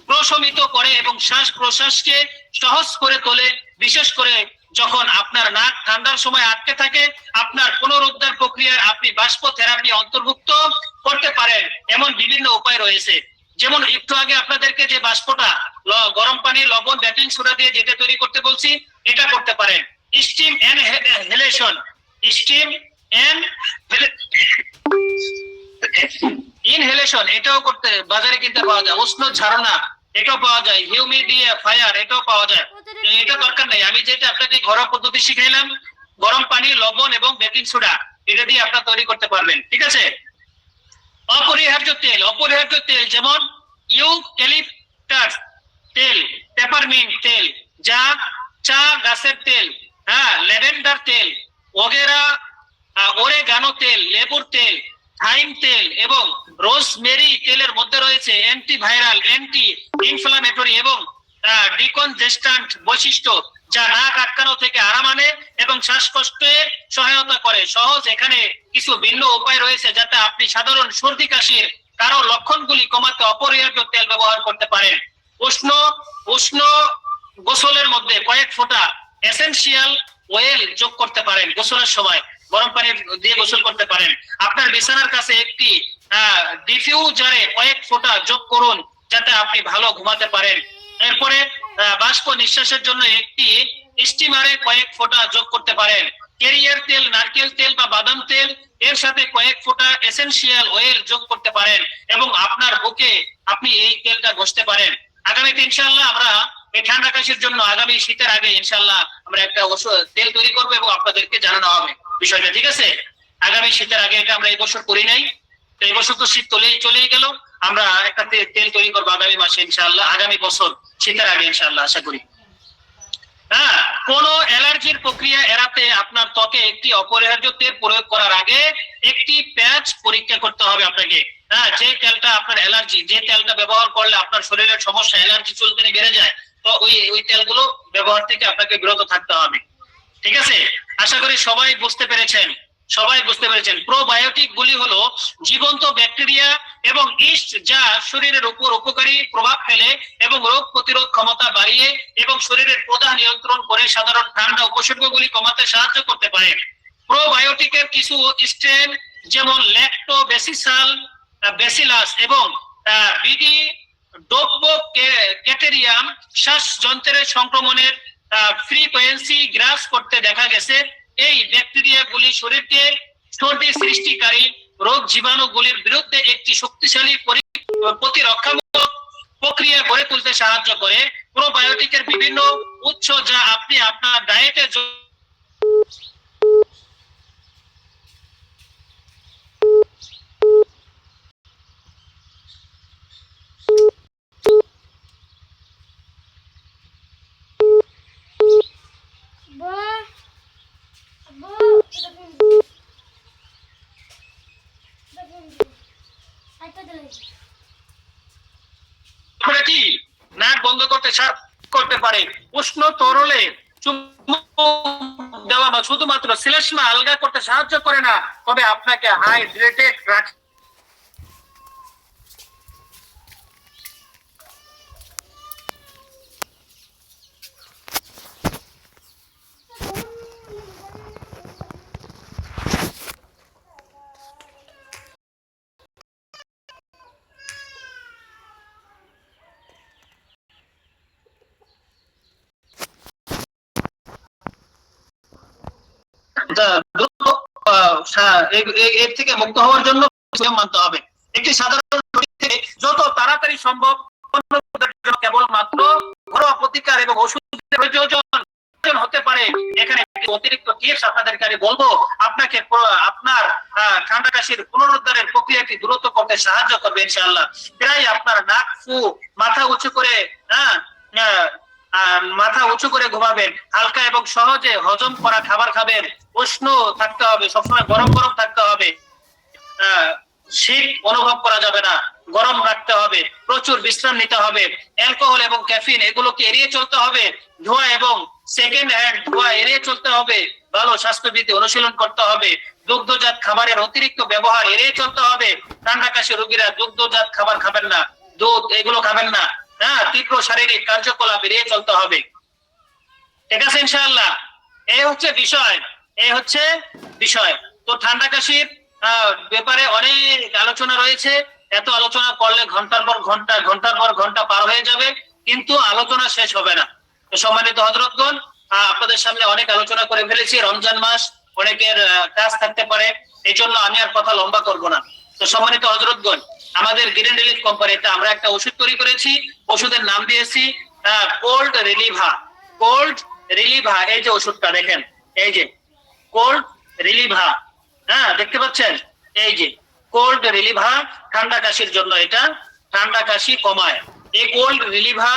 প্রশমিত করে এবং শ্বাস প্রশ্বাসকে সহজ করে তোলে। বিশেষ করে যখন আপনার নাক ঠান্ডার সময় আটকে থাকে, আপনার পুনরুদ্ধার প্রক্রিয়ায় আপনি বাষ্প থেরাপি অন্তর্ভুক্ত করতে পারেন। এমন বিভিন্ন উপায় রয়েছে, যেমন একটু আগে আপনাদেরকে যে বাষ্পটা গরম পানি, লবণ, বেকিং সোডা দিয়ে যেটা তৈরি করতে বলছি, এটা করতে পারেন। স্টিম ইনহেলেশন, স্টিম ইনহেলেশন এটাও করতে বাজারে কিনতে পাওয়া যায়। উষ্ণ ঝারনা এটাও পাওয়া যায়। হিউমিডিফায়ার এটাও পাওয়া যায়। এটা দরকার নেই, আমি যেটা আপনাকে ঘরোয়া পদ্ধতি শিখাইলাম, গরম পানি, লবণ এবং বেকিং সোডা, এটা দিয়ে আপনারা তৈরি করতে পারবেন। ঠিক আছে। অপরিহার্য তেল যেমন ইউক্যালিপটাস তেল, পেপারমিন্ট তেল, যা চা গাছের তেল, ল্যাভেন্ডার তেল, ওরেগানো তেল, লেবুর তেল, থাইম তেল এবং রোজমেরি তেলের মধ্যে রয়েছে অ্যান্টিভাইরাল, অ্যান্টি ইনফ্লামেটরি এবং ডিকনজেস্ট্যান্ট বৈশিষ্ট্য, যা নাক আটকানো থেকে আরাম আনে এবং শ্বাসকষ্টে সহায়তা করে। সহজ এখানে কিছু ভিন্ন উপায় রয়েছে যাতে আপনি সাধারণ সর্দি কাশির কারো লক্ষণগুলি কমাতে অপরিহার্য তেল ব্যবহার করতে পারেন। উষ্ণ গোসলের মধ্যে কয়েক ফোঁটা এসেনশিয়াল অয়েল যোগ করতে পারেন। গোসলের সময় গরম পানি দিয়ে গোসল করতে পারেন। আপনার বিছানার কাছে একটি ডিফিউজারে কয়েক ফোঁটা যোগ করুন যাতে আপনি ভালো ঘুমাতে পারেন। এরপরে বাষ্প নিঃশ্বাসের জন্য একটি স্টিমারে কয়েক ফোঁটা যোগ করতে পারেন। কেরিয়ার তেল, নারকেল তেল বা বাদাম তেল, এর সাথে কয়েক ফোঁটা এসেনশিয়াল অয়েল যোগ করতে পারেন এবং আপনার বুকে আপনি এই তেলটা ঘষতে পারেন। আগামীতে ইনশাআল্লাহ আমরা এই ঠান্ডা কাশির জন্য আগামী শীতের আগে ইনশাআল্লাহ আমরা একটা তেল তৈরি করবো এবং আপনাদেরকে জানানো হবে বিষয়টা। ঠিক আছে। আগামী শীতের আগে এটা আমরা এই বছর করি নাই, তো এই বছর তো শীত চলেই গেল। আমরা একটা তেল তৈরি করবো আগামী মাসে ইনশাআল্লাহ, আগামী বছর শীতের আগে ইনশাআল্লাহ আশা করি। কোন অ্যালার্জির প্রক্রিয়া এড়াতে আপনার ত্বকে একটি অপরিহার্য তেল প্রয়োগ করার আগে একটি প্যাচ পরীক্ষা করতে হবে আপনাকে। যে তেলটা আপনার অ্যালার্জি, যে তেলটা ব্যবহার করলে আপনার শরীরের সমস্যা, অ্যালার্জি চুলকানি বেড়ে যায়, তো ওই তেলগুলো ব্যবহার থেকে আপনাকে বিরত থাকতে হবে। ঠিক আছে। আশা করি সবাই বুঝতে পেরেছেন। প্রোবায়োটিক গুলি হলো জীবন্ত ব্যাকটেরিয়া এবং ইস্ট যা শরীরের উপর উপকারী প্রভাব ফেলে এবং রোগ প্রতিরোধ ক্ষমতা বাড়িয়ে এবং শরীরের প্রদাহ নিয়ন্ত্রণ করে সাধারণ ঠান্ডা উপসর্গগুলি কমাতে সাহায্য করতে পারে। প্রোবায়োটিকের কিছু স্ট্রেন যেমন ল্যাক্টোবেসিসাল ব্যাসিলাস এবং বিডি ডোপোক্যাটেরিয়াম শ্বাসযন্ত্রের সংক্রমণের ফ্রিকোয়েন্সি গ্রাস করতে দেখা গেছে। এই ব্যাকটেরিয়াগুলি শরীরকে সর্দি সৃষ্টিকারী রোগ জীবাণুগুলির বিরুদ্ধে একটি শক্তিশালী প্রতিরক্ষামূলক প্রক্রিয়া গড়ে তুলতে সাহায্য করে। প্রোবায়োটিকের বিভিন্ন উৎস যা আপনি আপনার ডায়েটে কি নাক বন্ধ করতে পারে। উষ্ণ তরলে দেওয়া বা শুধুমাত্র শ্লেষ্মা আলগা করতে সাহায্য করে না, তবে আপনাকে হাইড্রেটেড রাখে। এর থেকে মুক্ত হওয়ার জন্য মানতে হবে। একটি সাধারণ যত তাড়াতাড়ি সম্ভব কেবলমাত্র ঘরোয়া প্রতিকার এবং ওষুধের প্রয়োজন হতে পারে। এখানে অতিরিক্ত টিপস আপনাদেরকে আমি বলবো, আপনাকে আপনার ঠান্ডা কাশির পুনরুদ্ধারের প্রক্রিয়াটি দ্রুত করতে সাহায্য করবে ইনশাআল্লাহ। প্রায় আপনার নাক ফু মাথা উঁচু করে মাথা উঁচু করে ঘুমাবেন, হালকা এবং সহজে হজম করা খাবার খাবেন, উষ্ণ থাকতে হবে, সবসময় গরম গরম থাকতে হবে, শীত অনুভব করা যাবে না, গরম রাখতে হবে, প্রচুর বিশ্রাম নিতে হবে, অ্যালকোহল এবং ক্যাফিন এগুলোকে এড়িয়ে চলতে হবে, ধোঁয়া এবং সেকেন্ড হ্যান্ড ধোঁয়া এড়িয়ে চলতে হবে, ভালো স্বাস্থ্যবিধি অনুশীলন করতে হবে, দুগ্ধজাত খাবারের অতিরিক্ত ব্যবহার এড়িয়ে চলতে হবে। ঠান্ডা কাশি রোগীরা দুগ্ধজাত খাবার খাবেন না, দুধ এগুলো খাবেন না। তীব্র শারীরিক কার্যকলাপ এড়িয়ে চলতে হবে। ঠিক আছে ইনশাআল্লাহ। এই হচ্ছে বিষয়। তো ঠান্ডা কাশির ব্যাপারে অনেক আলোচনা রয়েছে। এত আলোচনা করলে ঘন্টার পর ঘন্টা পার হয়ে যাবে, কিন্তু আলোচনা শেষ হবে না। তো সম্মানিত হযরতগণ, আপনাদের সামনে অনেক আলোচনা করে ফেলেছি। রমজান মাস, অনেকের কাজ থাকতে পারে, এই জন্য আমি আর কথা লম্বা করব না। তো সম্মানিত হযরতগণ, আমাদের গ্রিন রিলিফ কোম্পানিতে আমরা একটা ওষুধ তৈরি করেছি। ওষুধের নাম দিয়েছি কোল্ড রিলিভা। এই যে ওষুধটা দেখেন, এই যে কোল্ড রিলিভা, দেখতে পাচ্ছেন, এই যে কোল্ড রিলিভা ঠান্ডা কাশির জন্য, এটা ঠান্ডা কাশি কমায়। এই কোল্ড রিলিভা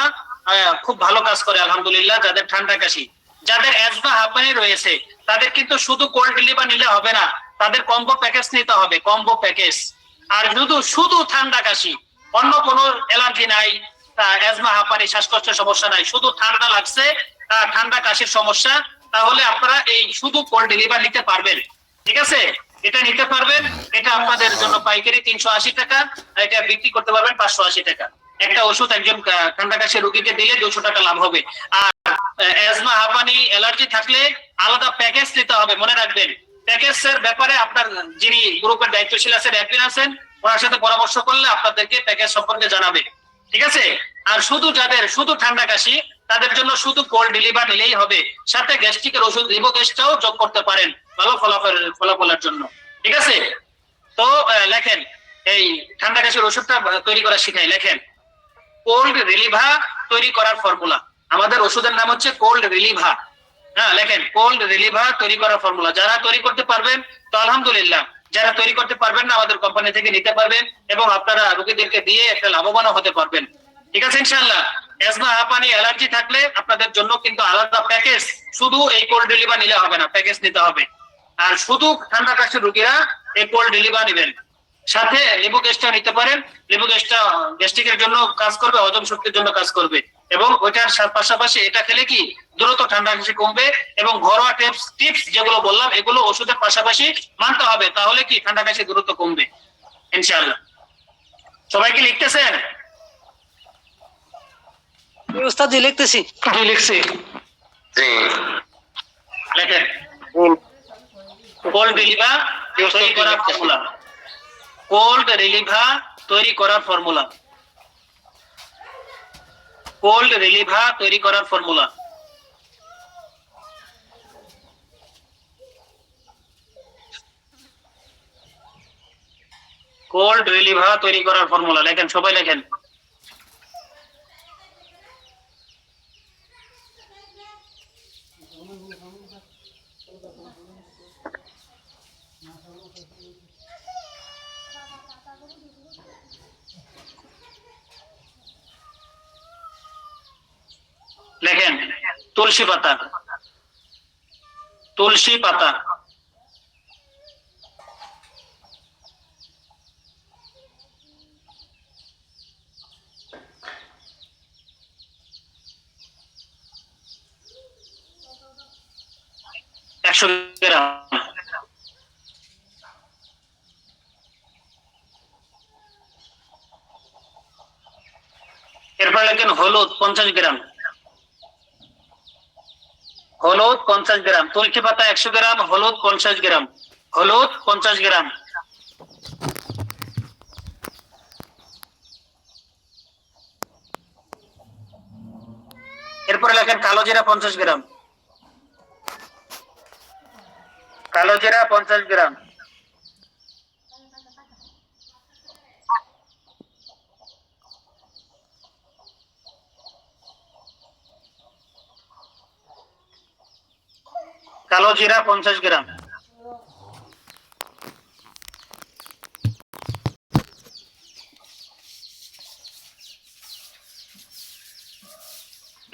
খুব ভালো কাজ করে আলহামদুলিল্লাহ। যাদের ঠান্ডা কাশি, যাদের অ্যাজমা হাঁপানি রয়েছে, তাদের কিন্তু শুধু কোল্ড রিলিভা নিলে হবে না, তাদের কম্বো প্যাকেজ নিতে হবে, কম্বো প্যাকেজ। আর শুধু ঠান্ডা কাশি, অন্য কোনো অ্যালার্জি নাই, অ্যাজমা হাঁপানি শ্বাসকষ্টের সমস্যা নাই, শুধু ঠান্ডা লাগছে, ঠান্ডা কাশির সমস্যা, তাহলে আপনারা এই শুধু কোল্ড রিলিভা নিতে পারবেন। ঠিক আছে, এটা নিতে পারবেন। এটা আপনাদের জন্য পাইকারি 380 টাকা, এটা বিক্রি করতে পারবেন 580 টাকা। একটা ওষুধ একজন ঠান্ডা কাশি রোগীকে দিলে 200 টাকা লাভ হবে। আর অ্যাজমা হাঁপানি অ্যালার্জি থাকলে আলাদা প্যাকেজ নিতে হবে, মনে রাখবেন। প্যাকেজের ব্যাপারে আপনার যিনি গ্রুপের দায়িত্বশীল আছেন, অ্যাডমিন আছেন, ওনার সাথে পরামর্শ করলে আপনাদেরকে প্যাকেজ সম্পর্কে জানাবে। ঠিক আছে। আর যাদের শুধু ঠান্ডা কাশি, তাদের জন্য শুধু কোল্ড রিলিভা নিলেই হবে, সাথে গ্যাস্ট্রিকের ওষুধ রিবোগেস্টটাও যোগ করতে পারেন ভালো ফলাফলের জন্য। ঠিক আছে। তো লেখেন, এই ঠান্ডা কাশির ওষুধটা তৈরি করা শিখাই। লেখেন কোল্ড রিলিভা তৈরি করার ফর্মুলা। আমাদের ওষুধের নাম হচ্ছে কোল্ড রিলিভা। লেখেন কোল্ড রিলিভা তৈরি করার ফর্মুলা। যারা তৈরি করতে পারবেন তো আলহামদুলিল্লাহ, যারা তৈরি করতে পারবেন না আমাদের কোম্পানি থেকে নিতে পারবেন এবং আপনারা রোগীদেরকে দিয়ে একটা লাভবানও হতে পারবেন। ঠিক আছে ইনশাআল্লাহ। অ্যাজমা হাঁপানি অ্যালার্জি থাকলে আপনাদের জন্য কিন্তু আলাদা প্যাকেজ, শুধু এই কোল্ড রিলিভা নিলে হবে না, প্যাকেজ নিতে হবে। আর শুধু ঠান্ডা কাশির রোগীরা এই কোল্ড রিলিভা নেবেন, সাথে লেবু গ্যাসটা নিতে পারেন। লেবু গ্যাসটা গ্যাস্ট্রিকের জন্য কাজ করবে, হজম শক্তির জন্য কাজ করবে, এবং ওইটার পাশাপাশি এটা খেলে কি দ্রুত ঠান্ডা কাশি কমবে। এবং ঘরোয়া টিপস যেগুলো বললাম এগুলো ওষুধের পাশাপাশি মানতে হবে, তাহলে কি ঠান্ডা কাশি দ্রুত কমবে ইনশাআল্লাহ। সবাই কি লিখতেছেন? উস্তাদ জি লিখতেছি। জি লিখছি। জি লেখেন কোল্ড রিলিভা তৈরি করার ফর্মুলা। কোল্ড রিলিভা তৈরি করার ফর্মুলা। কোল্ড রিলিভা তৈরি করার ফর্মুলা। কোল্ড রিলিভা তৈরি করার ফর্মুলা লেখেন, সবাই লেখেন। লেখেন তুলসী পাতা। তুলসী পাতা। একশো গ্রাম। এরপর লেখেন হলুদ 50 গ্রাম। হলুদ 50 গ্রাম। তুলসী পাতা 100 গ্রাম, হলুদ 50 গ্রাম। হলুদ 50 গ্রাম। এরপরে লেখেন কালো জিরা 50 গ্রাম। কালো জিরা 50 গ্রাম। কালো জিরা 50 গ্রাম।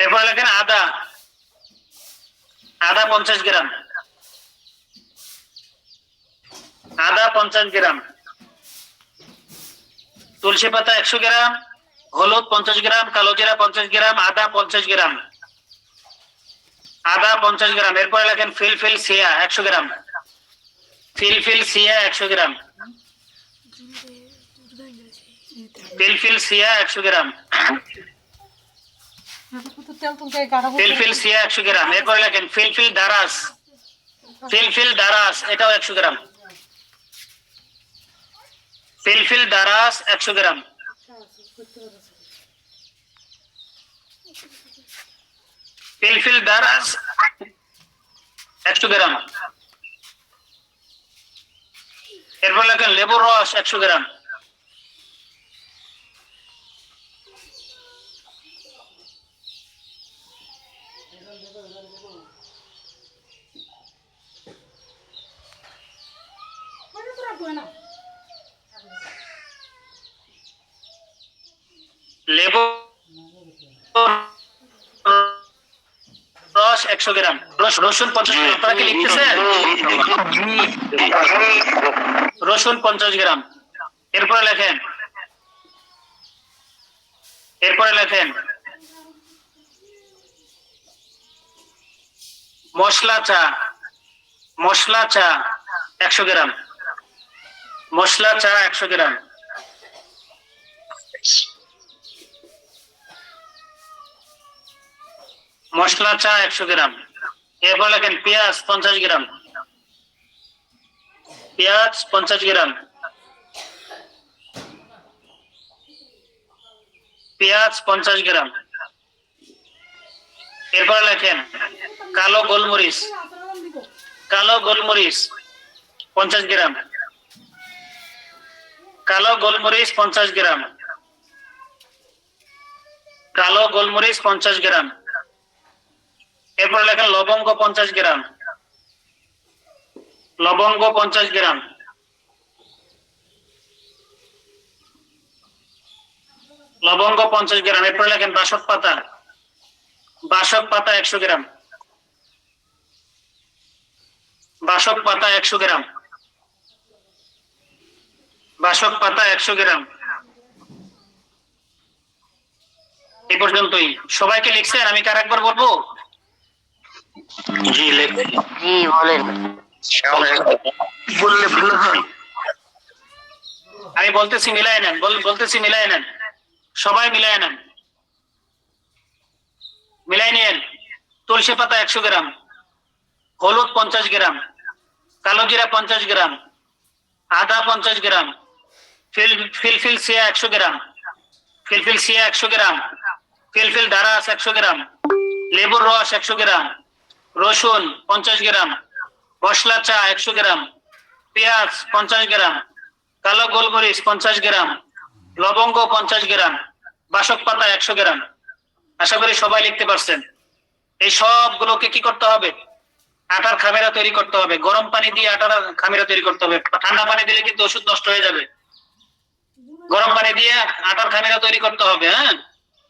এরপর লেখেন আদা। আদা 50 গ্রাম। আদা 50 গ্রাম। তুলসী পাতা 100 গ্রাম, হলুদ 50 গ্রাম, কালো জিরা 50 গ্রাম, আদা 50 গ্রাম। আদা 50 গ্রাম। এরপরে লেখেন ফিলফিল সিয়া 100 গ্রাম। ফিলফিল সিয়া 100 গ্রাম। ফিলফিল সিয়া 100 গ্রাম। ফিলফিল সিয়া 100 গ্রাম। এরপরে লেখেন ফিলফিল দারাস। ফিলফিল দারাস এটাও 100 গ্রাম। ফিলফিল দারাস 100 গ্রাম। ফিলফিল দারাস 100 গ্রাম। এরপর লেখেন লেবুর রস 100 গ্রাম। লেবু রস 100 গ্রাম। রসুন 50 গ্রাম। আপনারা কি লিখতেছেন? রসুন 50 গ্রাম। এরপরে লেখেন মশলা চা। মশলা চা 100 গ্রাম। মশলা চা 100 গ্রাম। মশলা চা 100 গ্রাম। এরপর লেখেন পেঁয়াজ 50 গ্রাম। পেঁয়াজ 50 গ্রাম। পেঁয়াজ 50 গ্রাম। এরপর লেখেন কালো গোলমরিচ। কালো গোলমরিচ 50 গ্রাম। কালো গোলমরিচ 50 গ্রাম। কালো গোলমরিচ 50 গ্রাম। এরপর লেখেন লবঙ্গ 50 গ্রাম। লবঙ্গ 50 গ্রাম। লবঙ্গ 50 গ্রাম। এরপর লেখেন বাসক পাতা। বাসক পাতা 100 গ্রাম। বাসক পাতা 100 গ্রাম। বাসক পাতা 100 গ্রাম। এই পর্যন্তই। সবাইকে লিখছেন? আমি কার একবার বলবো? জি লেখেন। জি বলেন। বললে ভালো হয়। আমি বলতেছি মিলায় নেন, বলতেছি মিলায় নেন, সবাই মিলায় নেন, মিলাই নিন। তুলসী পাতা 100 গ্রাম, হলুদ 50 গ্রাম, কালো জিরা 50 গ্রাম, আদা 50 গ্রাম, ফিলফিল সিয়া 100 গ্রাম, ফিলফিল সিয়া 100 গ্রাম, ফিলফিল ধারাস 100 গ্রাম, লেবুর রস 100 গ্রাম, রসুন 50 গ্রাম, মশলা চা 100 গ্রাম, পেঁয়াজ 50 গ্রাম, কালো গোলমরিচ 50 গ্রাম, লবঙ্গ 50 গ্রাম, বাসক পাতা 100 গ্রাম। আশা করি সবাই লিখতে পারছেন। এই সবগুলোকে কি করতে হবে? আটার খামিরা তৈরি করতে হবে। গরম পানি দিয়ে আটার খামিরা তৈরি করতে হবে। ঠান্ডা পানি দিলে কিন্তু ওষুধ নষ্ট হয়ে যাবে। গরম পানি দিয়ে আটার খামিরা তৈরি করতে হবে। হ্যাঁ,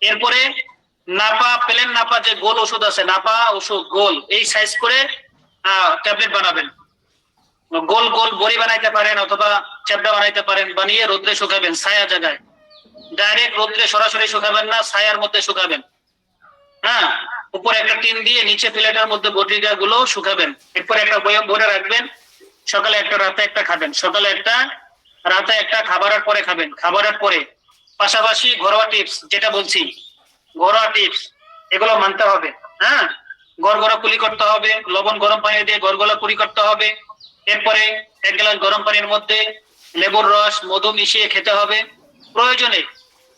এরপরে নাপা, প্লেন নাপা যে গোল ওষুধ আছে, নাপা ওষুধ গোল, এই সাইজ করে ট্যাবলেট বানাবেন। গোল গোল বড়ি বানাইতে পারেন অথবা চ্যাপটা বানাইতে পারেন, বানিয়ে রোদ্রে শুকাবেন ছায়া জায়গায়। ডাইরেক্ট রোদ্রে সরাসরি শুকাবেন না, ছায়ার মধ্যে শুকাবেন। হ্যাঁ, উপরে একটা টিন দিয়ে নিচে প্লেটের মধ্যে বটিকা গুলো শুকাবেন। এরপরে একটা বয়ম ভরে রাখবেন। সকালে একটা, রাতে একটা খাবেন। সকালে একটা, রাতে একটা, খাবারের পরে খাবেন। খাবারের পরে পাশাপাশি ঘরোয়া টিপস যেটা বলছি, ঘরোয়া টিপস এগুলো মানতে হবে। হ্যাঁ, গড়গড়া কুলি করতে হবে, লবণ গরম পানি দিয়ে গড়গড়া কুলি করতে হবে। এরপরে 1 গ্লাস গরম পানির মধ্যে লেবুর রস, মধু মিশিয়ে খেতে হবে। প্রয়োজনে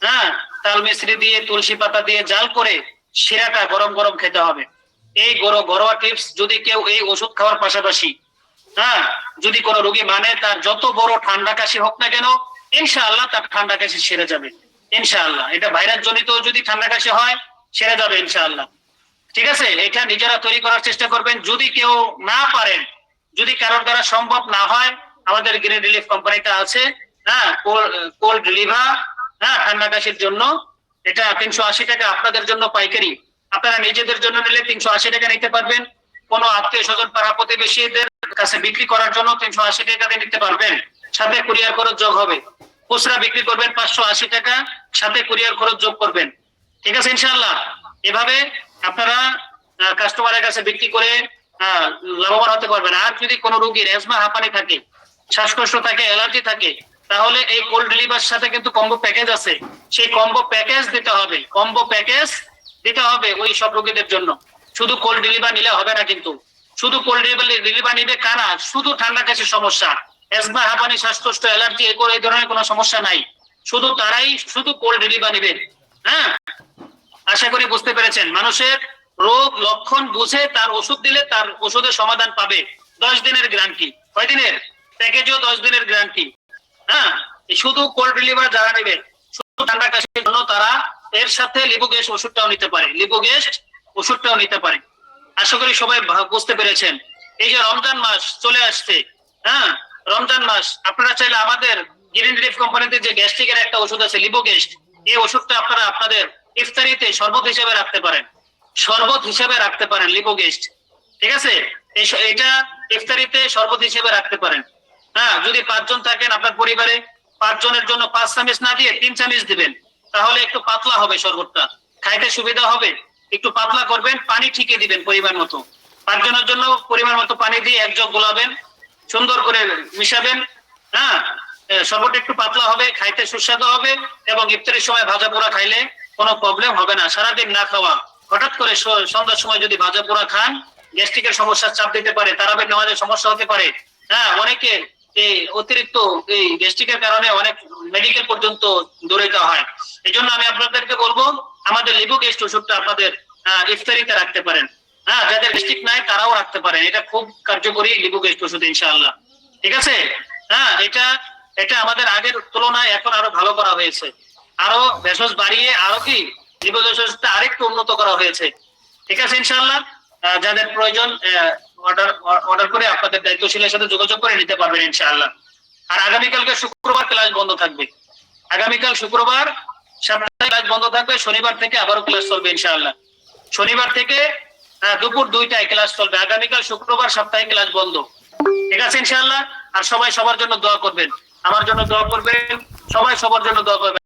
হ্যাঁ, তাল মিশ্রি দিয়ে, তুলসী পাতা দিয়ে জাল করে শিরাটা গরম গরম খেতে হবে। এই ঘরোয়া টিপস যদি কেউ এই ওষুধ খাওয়ার পাশাপাশি হ্যাঁ, যদি কোনো রোগী মানে, তার যত বড় ঠান্ডা কাশি হোক না কেন, ইনশাআল্লাহ তার ঠান্ডা কাশি সেরে যাবে। ইনশাআল্লাহ এটা ভাইরাস জনিত যদি ঠান্ডা কাশি হয়, সেরে যাবে ইনশাআল্লাহ। ঠিক আছে, এটা নিজেরা তৈরি করার চেষ্টা করবেন। যদি কেউ না পারেন, যদি কারোর দ্বারা সম্ভব না হয়, আমাদের গ্রিন রিলিফ কোম্পানিটা আছে। হ্যাঁ, কোল্ড লিভার, হ্যাঁ, ঠান্ডা কাশির জন্য এটা 380 টাকা আপনাদের জন্য পাইকারি। আপনারা নিজেদের জন্য নিলে 380 টাকা নিতে পারবেন। কোনো আত্মীয় স্বজন, পাড়া প্রতিবেশীদের কাছে বিক্রি করার জন্য 380 টাকা দিয়ে নিতে পারবেন, সাথে কুরিয়ার খরচ যোগ হবে। খুচরা বিক্রি করবেন 580 টাকা, সাথে কুরিয়ার খরচ যোগ করবেন। ঠিক আছে ইনশাআল্লাহ। এভাবে আপনারা কাস্টমারের কাছে বিক্রি করে লাভবান হতে পারবেন। আর যদি কোনো রোগীর অ্যাজমা, হাঁপানি থাকে, শ্বাসকষ্ট থাকে, অ্যালার্জি থাকে, তাহলে এই কোল্ড ডেলিভার সাথে কিন্তু কম্বো প্যাকেজ আছে। সেই কম্বো প্যাকেজ দিতে হবে, কম্বো প্যাকেজ দিতে হবে ওই সব রোগীদের জন্য। শুধু কোল্ড ডেলিভার নিলে হবে না কিন্তু। শুধু কোল্ড ডেলিভার নিবে কারা? শুধু ঠান্ডা কাশির সমস্যা, অ্যাজমা, হাঁপানি, শ্বাসকষ্ট, অ্যালার্জি, এই ধরনের কোনো সমস্যা নাই, শুধু তারাই শুধু কোল্ড ডেলিভার নিবে। হ্যাঁ, আশা করি বুঝতে পেরেছেন। মানুষের রোগ লক্ষণ বুঝে তার ওষুধ দিলে তার ওষুধের সমাধান পাবে। 10 দিনের গ্যারান্টি। কয় দিনের? প্যাকেজও 10 দিনের গ্যারান্টি। হ্যাঁ, শুধু কোল্ড ডেলিভার যারা নেবে, শুধু ঠান্ডা কাশির জন্য, তারা এর সাথে লিবু গ্যাস ওষুধটাও নিতে পারে, লিবু গ্যাস ওষুধটাও নিতে পারে। আশা করি সবাই বুঝতে পেরেছেন। এই যে রমজান মাস চলে আসছে, হ্যাঁ, রমজান মাস, আপনারা চাইলে আমাদের গ্রিন রিলিফ কোম্পানিতে যে গ্যাস্ট্রিকের একটা ওষুধ আছে, লিবু গ্যাস, এই ওষুধটা আপনারা আপনাদের ইফতারিতে শরবত হিসেবে রাখতে পারেন। শরবত হিসেবে রাখতে পারেন লিবু গ্যাস। ঠিক আছে, এটা ইফতারিতে শরবত হিসেবে রাখতে পারেন। হ্যাঁ, যদি 5 জন থাকেন আপনার পরিবারে, 5 জনের জন্য 5 চামচ না দিয়ে 3 চামচ দিবেন, তাহলে একটু পাতলা হবে শরবতটা, খাইতে সুবিধা হবে। একটু পাতলা করবেন, পানি ঠিকই দিবেন পরিমাণ মতো। 5 জনের জন্য পরিমাণ মতো পানি দিয়ে 1 জগ গোলাবেন, সুন্দর করে মিশাবেন। হ্যাঁ, শরবত একটু পাতলা হবে, খাইতে সুস্বাদু হবে, এবং ইফতারের সময় ভাজা পোড়া খাইলে কোনো প্রবলেম হবে না। সারাদিন না খাওয়া, হঠাৎ করে সন্ধ্যার সময় যদি ভাজা পোড়া খান, গ্যাস্ট্রিকের সমস্যার চাপ দিতে পারে, তারাবির নামাজের সমস্যা হতে পারে। হ্যাঁ, অনেকে এই অতিরিক্ত এই গ্যাস্ট্রিকের কারণে অনেক মেডিকেল পর্যন্ত দৌড়াইতে হয়। এই জন্য আমি আপনাদেরকে বলবো, আমাদের লিবু গ্যাস্ট ওষুধটা আপনাদের ইফতারিতে রাখতে পারেন। হ্যাঁ, যাদের গ্যাস্ট্রিক নাই তারাও রাখতে পারেন। এটা খুব কার্যকরী লিবু গ্যাস্ট ওষুধ ইনশাআল্লাহ। ঠিক আছে। হ্যাঁ, এটা আমাদের আগের তুলনায় এখন আরো ভালো করা হয়েছে, আরো ভেষজ বাড়িয়ে আরো কি লিবু গ্যাস্ট ওষুধটা আরেকটু উন্নত করা হয়েছে। ঠিক আছে ইনশাআল্লাহ। যাদের প্রয়োজন অর্ডার করে আপনাদের দায়িত্বশীলের সাথে যোগাযোগ করে নিতে পারবেন ইনশাআল্লাহ। আর আগামীকালকে শুক্রবার ক্লাস বন্ধ থাকবে। আগামীকাল শুক্রবার সপ্তাহে ক্লাস বন্ধ থাকবে। শনিবার থেকে আবারও ক্লাস চলবে ইনশাআল্লাহ। শনিবার থেকে দুপুর 2টায় ক্লাস চলবে। আগামীকাল শুক্রবার সপ্তাহে ক্লাস বন্ধ। ঠিক আছে ইনশাআল্লাহ। আর সবাই সবার জন্য দোয়া করবেন, আমার জন্য দোয়া করবেন, সবাই সবার জন্য দোয়া করবেন,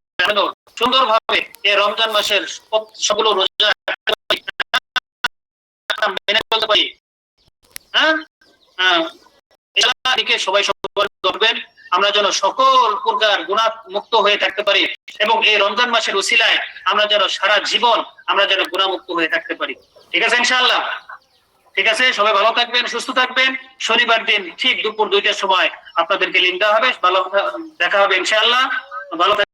সুন্দরভাবে এই রমজান মাসের সবগুলো রোজা মেনে চলতে পারি। হ্যাঁ, সবাই সবার করবেন। আমরা যেন সকল প্রকার গুনাহ মুক্ত হয়ে থাকতে পারি এবং এই রমজান মাসের উসিলায় আমরা যেন সারা জীবন আমরা যেন গুনাহ মুক্ত হয়ে থাকতে পারি। ঠিক আছে ইনশাআল্লাহ? ঠিক আছে, সবাই ভালো থাকবেন, সুস্থ থাকবেন। শনিবার দিন ঠিক দুপুর 2টার সময় আপনাদেরকে লিঙ্ক দেওয়া হবে। ভালো দেখা হবে ইনশাআল্লাহ। ভালো থাকবেন।